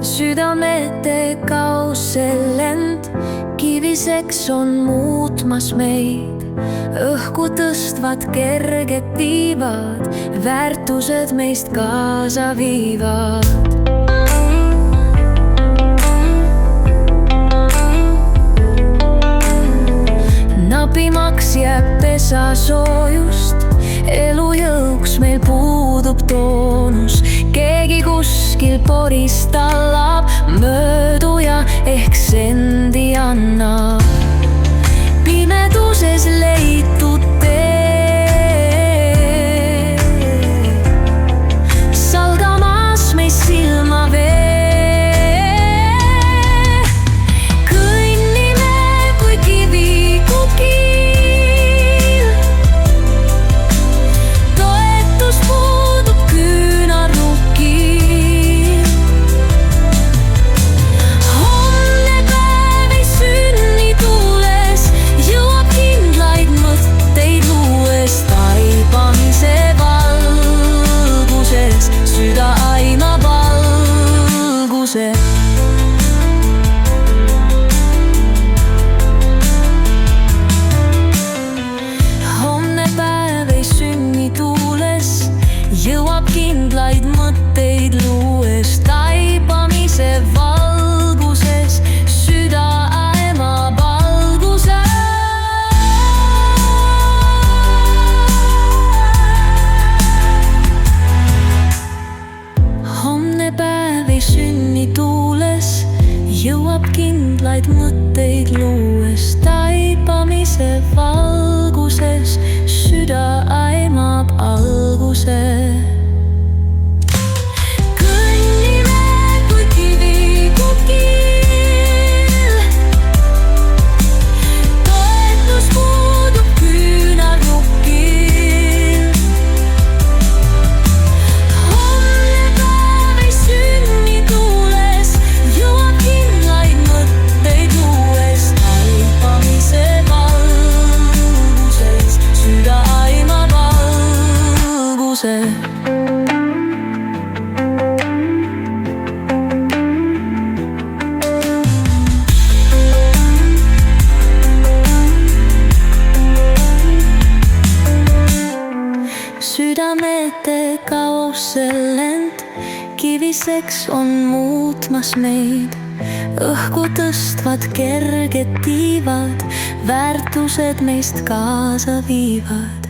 südamete kaossel lend kiviseks on muutmas meid. Õhku tõstvad kerged tiivad, väärtused meist kaasa viivad. Napimaks jääb pesa soojust, elujõuks meil puudub toonus. Keegi kuskil poris tallab mööduja ehk sendi annab. Pimeduses leitud tee, salgamas meis silma vee. Kõnnime kui kivi kukil, toetus puudub küünarnukil. Homne päev ei sünni tuules, jõuab kindlaid mõtteid luues. Taipamise valguses süda aimab valguse. Homne päev ei sünni tuules, jõuab kindlaid mõtteid luues. Taipamise valguses süda aimab valguse. Homne päev ei sünni tuules, jõuab kindlaid mõtteid luues. Taipamise valguses süda aimab alguse. Kõnnime kui kivi kukil, toetus puudub küünarnukil. Homne päev ei sünni tuules, jõuab kindlaid mõtteid luues. Taipamise valguses süda aimab valguse. Südamete kaossel lend kiviseks on muutmas meid. Õhku tõstvad kerged tiivad, väärtused meist kaasa viivad.